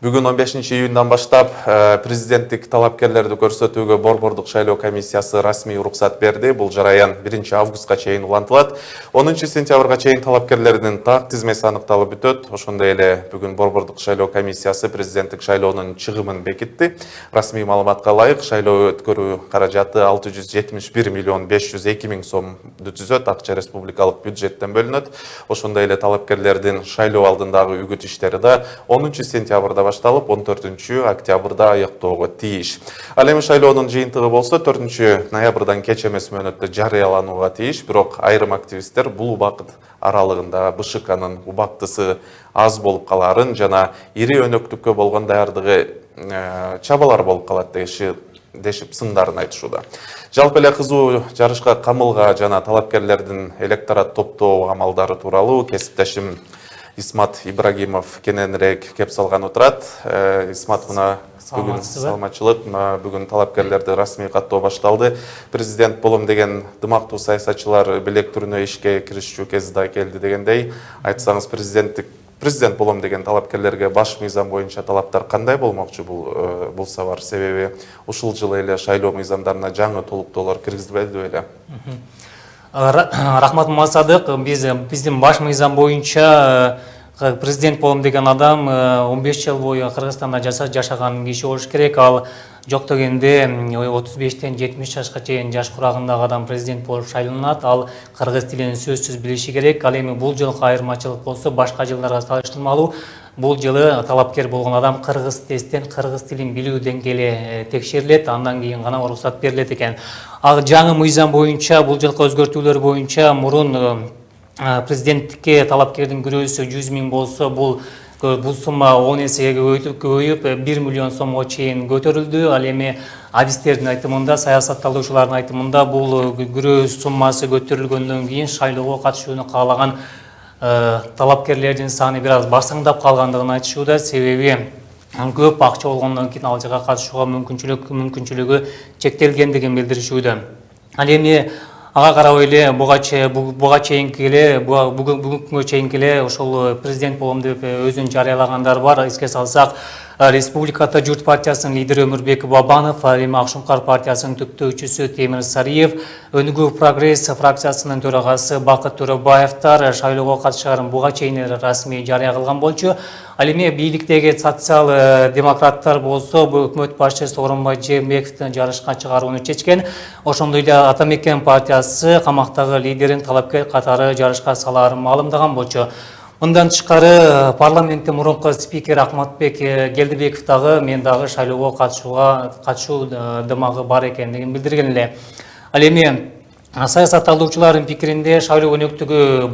Бүгін 15 июндан баштап президенттік талапкерлерді көрсөтүүгө Борбордук шайлоо комиссиясы расмий уруксат берди. Бул жараян 1 августка чейин улантылат. 10 сентябрга чейин талапкерлердин так тизмеси аныкталып бүтөт. Ошондой эле бүгүн Борбордук шайлоо комиссиясы президенттик шайлоонун чыгымын бекитти. Расмий маалыматка ылайык шайлоо өткөрүү каражаты 671 миллион 502 миң сомду түзөт. Акча республикалык бюджеттен бөлүнөт. Ошондой эле талапкерлердин шайлоо алдындагы үгүт иштери да 10 сентябрда башталып 14 октябрда аяктоого тийиш. Ал эми шайлоонун жыйынтыгы болсо 4 ноябрдан кеч эмес мөөнөттө жарыяланууга тийиш, бирок айрым активисттер бул убакыт аралыгында БШКнын убактысы аз болуп калаарын жана ири өнөктүккө болгон даярдыгы чабалар болуп калат дешип сындарын айтышууда. Жалпы эле кызуу жарышка камылга жана талапкерлердин электорат топтоо амалдары тууралуу кесиптешим Исмат Ибрагимов кененирээк кеп салган отурат. Исмат, мына бүгүн саламатчылык, бүгүн талапкерлерди расмий каттоо башталды. Президент болом деген дымактуу саясатчылар билек түрүнө ишке киришүү кези да келди дегендей. Айтсаңыз, президент болом деген талапкерлерге баш мыйзам боюнча талаптар кандай болмокчу бул сабар? Себеби ушул жылы эле шайлоо мыйзамдарына жаңы толуктоолор киргизилбеди беле? Рахмат Масадык, биздин баш мыйзам боюнча президент болом деген адам 15 жыл бою Кыргызстанда жашаган киши болуш керек. Ал жок дегенде 35-тен 70 жашка чейин жаш курагындагы адам президент болуп шайланат. Ал кыргыз тилин сөзсүз билиши керек. Ал эми бул жылкы айырмачылык болсо башка жылдарга салыштырмалуу. Бул жылы талапкер болгон адам кыргыз тесттен кыргыз тилин билүү деңгээли текшерилет, андан кийин гана уруксат берилет экен. Ал жаңы мыйзам боюнча бул жылкы өзгөртүүлөр боюнча мурун президенттикке талапкердин кирөөсү 100 миң болсо бул сумма 10 эсеге көбөйүп 1 миллион сомго чейин көтөрүлдү. Ал эми адистердин айтымында, саясатталуучулардын айтымында бул кирөө суммасы көтөрүлгөндөн кийин шайлоого катышууну каалаган талапкерлердин саны бир аз басаңдап калгандыгын айтышууда. Себеби көп акча болгондон кийин ал жака катышууга мүмкүнчүлүгү чектелгендигин билдиришүүдө. Ал эми ага карабай эле буга чейинки эле бүгүнкүгө чейинки эле ошол президент болом деп өзүн жарыялагандар бар. Эске салсак, Республикада Журт партиясынын лидери Өмүрбек Бабанов, эми Ак Шуңкар партиясынын түптөөчүсү Темир Сариев, Өнүгүү Прогресс фракциясынын төрагасы Бакыт Төрөбаевдер шайлоого катышаарын буга чейин расмий жарыя кылган болчу. Ал эми бийликтеги социал-демократтар болсо өкмөт башчысы Сооронбай Жээнбековдун жарышка чыгарууну чечкен. Ошондой эле Ата Мекен партиясы камактагы лидерин талапкер катары жарышка салаарын маалымдаган болчу. Мындан тышкары парламенттин мурунку спикери Акматбек Келдибеков дагы мен дагы шайлоого катышуу дымагы бар экендигин билдирген эле. Ал эми саясатталуучулардын пикиринде шайлоо өнөктүгү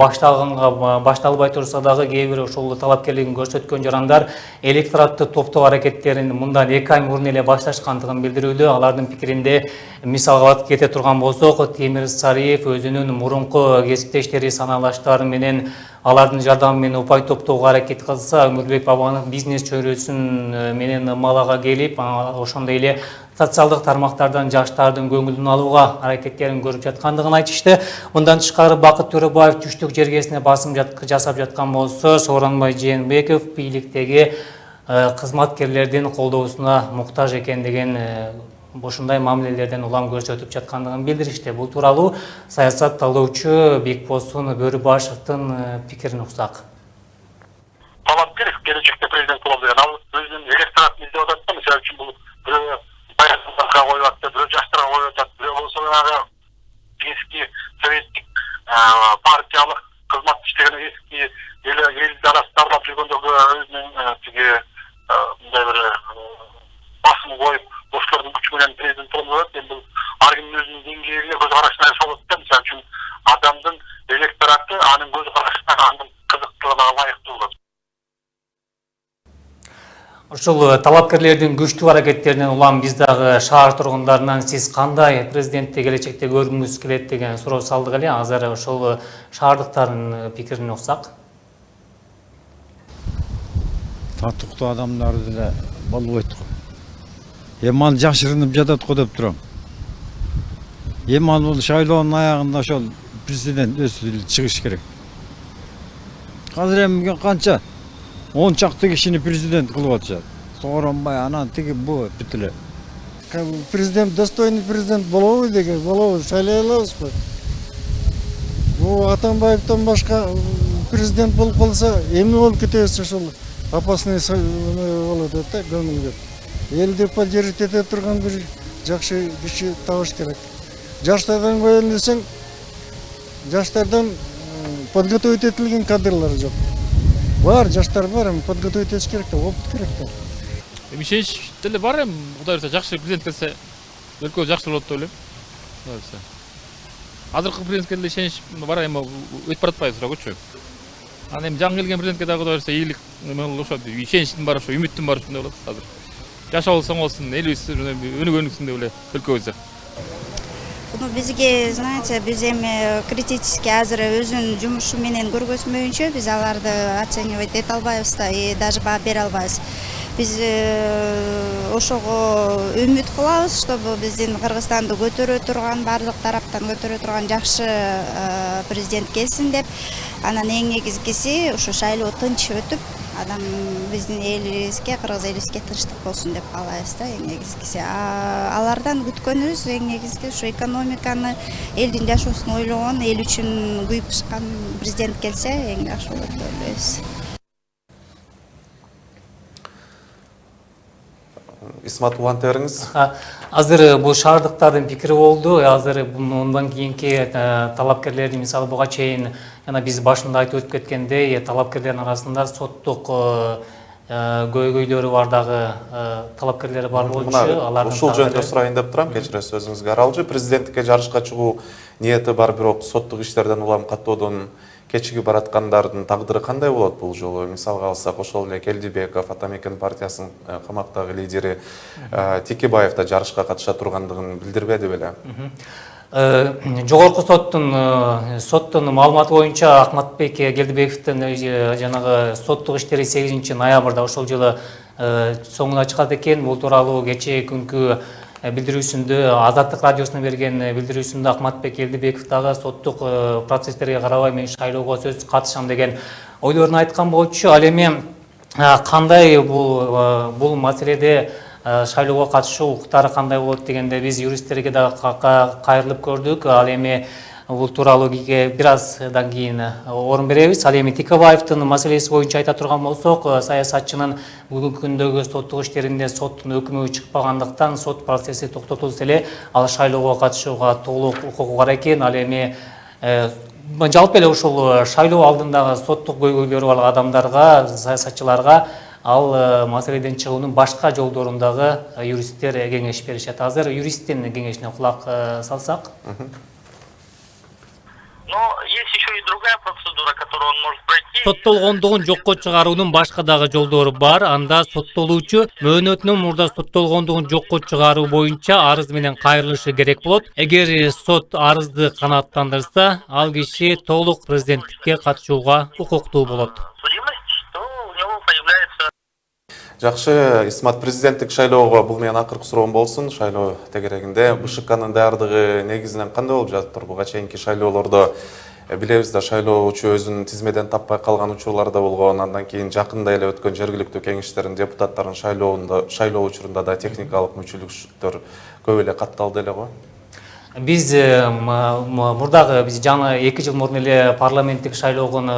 башталбай турса дагы кээ бир ошол талапкерлигин көрсөткөн жарандар электоратты топтоо аракеттерин мындан 2 ай мурун эле башташкандыгын билдирүүдө. Алардын пикиринде мисалга кете турган болсок, Темир Сариев өзүнүн мурунку кесиптештери санаалаштары менен алардын жардамы менен упай топтоого аракет кылса, Өмүрбек Бабанов бизнес чөйрөсүн менен малага келип, ошондой эле социалдык тармактардан жаштардын көңүлүн алууга аракеттерин көрүп жаткандыгын айтышты. Мындан тышкары Бакыт Төрөбаев түштүк жергесине басым жасап жаткан болсо, Сооронбай Жээнбеков бийликтеги кызматкерлердин колдоосуна муктаж экендигин, ушундай мамилелерден улам көрсөтүп жаткандыгын билдиришти. Бул тууралуу саясатталуучу Бекбосун Бөрүбашевдин пикирин уксак. Талапкер келечекте президент болом деген ал өзүнүн электоратын издеп атат да. Мисалы үчүн бул бирөө баягыларга коюп атат, бирөө жаштарга коюп атат, бирөө болсо эски советтик партиялык кызмат иштеген эски элди арасында арлап жүргөндөгү өзүнүн тиги мындай бир басым коюп ошолордун күчү менен президент болом деп атат. Эми бул ар кимдин өзүнүн деңгээлине көз карашына болот да. Мисалы үчүн адамдын электораты анын көз карашына, анын кызыктылыгына ылайыктуу болот. Ушул талапкерлердин күчтүү аракеттеринен улам биз дагы шаар тургундарынан сиз кандай президентти келечекте көргүңүз келет деген суроо салдык эле. Азыр ошол шаардыктардын пикирин уксак. Татыктуу адамдарды да болбойт го. Эми ал жашырынып жатат го деп турам. Эми ал бул шайлоонун аягында ошол президент өзү чыгыш керек. Азыр эми канча 10 чакты кишини президент кылып атышат. сооронбай анан тиги бу бүт эле. Президент достойный президент болобу деген, болобу шайлай алабызбы? Бу Атамбаевден башка президент болуп калса, эмне болуп кетебиз ошол опасный болот да көңүлгө. Элди поддерживать эте турган бир жакшы киши табыш керек. Жаштардан коелу десең, жаштардан подготовить этилген кадрлар жок. Бар, жаштар бар, эми подготовить этиш керек да, опыт керек да. Ишенич деле бар, эми Кудай буйрса жакшы президент келсе, өлкө жакшы болот деп ойлойм. Кудай буйрса. Азыркы президентке деле ишенич бар, эми өтүп баратпайбыз сурагычы. Анан эми жаңы келген президентке дагы Кудай буйрса ийгилик ошо ишеничтин бар, ошо үмүттүн бар ушундай болот азыр. Жашоо болсоң болсун, элибиз өнүгөнүксүн деп эле өлкө боюнча. Ну, бизге, знаете, биз эми критически азыр өзүнүн жумушу менен көргөзмөйүнчө биз аларды оценивать эте албайбыз да, и даже баа бере албайбыз. Биз ошого үмүт кылабыз, чтобы биздин Кыргызстанды көтөрө турган, баардык тараптан көтөрө турган жакшы президент келсин деп. Анан эң негизгиси ушу шайлоо тынч өтүп, адам биздин элибизге, кыргыз элибизге тынчтык болсун деп каалайбыз да, эң негизгиси. Алардан күткөнүбүз эң негизги ушу экономиканы, элдин жашоосун ойлогон, эл үчүн күйүп чыккан президент келсе, эң жакшы болот деп ойлойбуз. Исмат улантериңиз. Азыр бул шаардыктардын пикири болду. Азыр мындан кийинки талапкерлердин мисалы буга чейин жана биз башында айтып өтүп кеткендей, талапкерлердин арасында соттук көйгөйлөрү бар дагы талапкерлер бар болчу. Ушул жөнүндө сурайын деп турам, кечиресиз өзүңүзгө аралжы. Президенттикке жарышка чыгуу ниети бар, бирок соттук иштерден улам каттоодон кечигип бараткандардын тагдыры кандай болот бул жолу? Мисалга алсак, ошол эле Келдибеков, Атамекен партиясынын камактагы лидери Текебаев да жарышка катыша тургандыгын билдирбеди беле? Жогорку соттун маалыматы боюнча Акматбек Келдибековдун жанагы соттук иштери 8 ноябрда ошол жылы соңуна чыгат экен. Бул тууралуу кечээ күнкү билдирүүсүндө, Азаттык радиосуна берген билдирүүсүндө Акматбек Келдибеков дагы соттук процесстерге карабай мен шайлоого сөзсүз катышам деген ойлорун айткан болчу. Ал эми кандай бул маселеде шайлоого катышуу укуктары кандай болот дегенде биз юристтерге дагы кайрылып көрдүк. Ал эми бул тууралуу бир аздан кийин орун беребиз. Ал эми Текебаевдин маселеси боюнча айта турган болсок, саясатчынын бүгүнкү күндөгү соттук иштеринде соттун өкүмү чыкпагандыктан сот процесси токтотулса эле ал шайлоого катышууга толук укугу бар экен. Ал эми жалпы эле ушул шайлоо алдындагы соттук көйгөйлөрү бар адамдарга, саясатчыларга ал маселеден чыгуунун башка жолдорун дагы юристтер кеңеш беришет. Азыр юристтин кеңешине кулак салсак. Но есть еще и другая процедура, которую он может пройти. Соттолгондугун жокко чыгаруунун башка дагы жолдору бар. Анда соттолуучу мөөнөтүнөн мурда соттолгондугун жокко чыгаруу боюнча арыз менен кайрылышы керек болот. Эгер сот арызды канааттандырса, ал киши толук президенттикке катышууга укуктуу болот. Судимость, то у него появляется... Жакшы, Исмат, президенттик шайлоого бул менен акыркы суроом болсун. Шайлоо тегерегинде БШКнын даярдыгы негизинен кандай болуп жатыр? Буга чейинки шайлоолордо билебиз да, шайлоочу өзүнүн тизмеден таппай калган учурлар да болгон. Андан кийин жакында эле өткөн жергиликтүү кеңештердин депутаттарын шайлоо учурунда да техникалык мүчүлүктөр көп эле катталды эле го. Биз мурдагы жаңы 2 жыл мурун эле парламенттик шайлоогон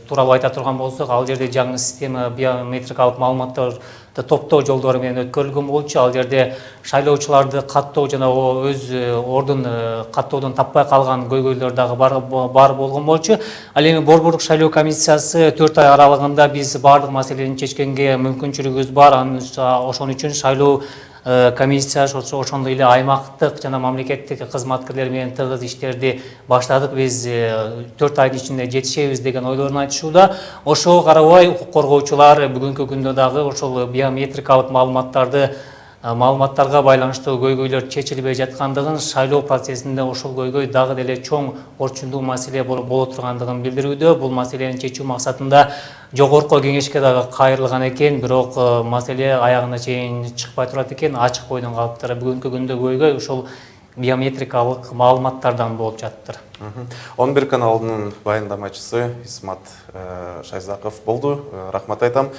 тууралуу айта турган болсок, ал жерде жаңы система биометрикалык маалыматтарды топтоо жолдору менен өткөрүлгөн болчу. Ал жерде шайлоочуларды каттоо жана өз ордун каттоодон таппай калган көйгөйлөр дагы бар болгон болчу. Ал эми Борбордук шайлоо комиссиясы 4 ай аралыгында биз баардык маселени чечкенге мүмкүнчүлүгүбүз бар. Ошон үчүн шайлоо комиссия ошондой эле аймактык жана мамлекеттик кызматкерлер менен тыгыз иштерди баштадык. Биз 4 айдын ичинде жетишебиз деген ойлорун айтышууда. Ошого карабай укук коргоочулар бүгүнкү күндө дагы ошол биометрикалык маалыматтарга байланыштуу көйгөйлөр чечилбей жаткандыгын, шайлоо процессинде ошол көйгөй дагы деле чоң орчундуу маселе боло тургандыгын билдирүүдө. Бул маселени чечүү максатында жогорку кеңешке дагы кайрылган экен, бирок маселе аягына чейин чыкпай турат экен, ачык бойдон калыптыр. Бүгүнкү күндө көйгөй ошол биометрикалык маалыматтардан болуп жатыптыр. 11 каналынын баяндамачысы Исмат Шайзаков болду. Рахмат айтам.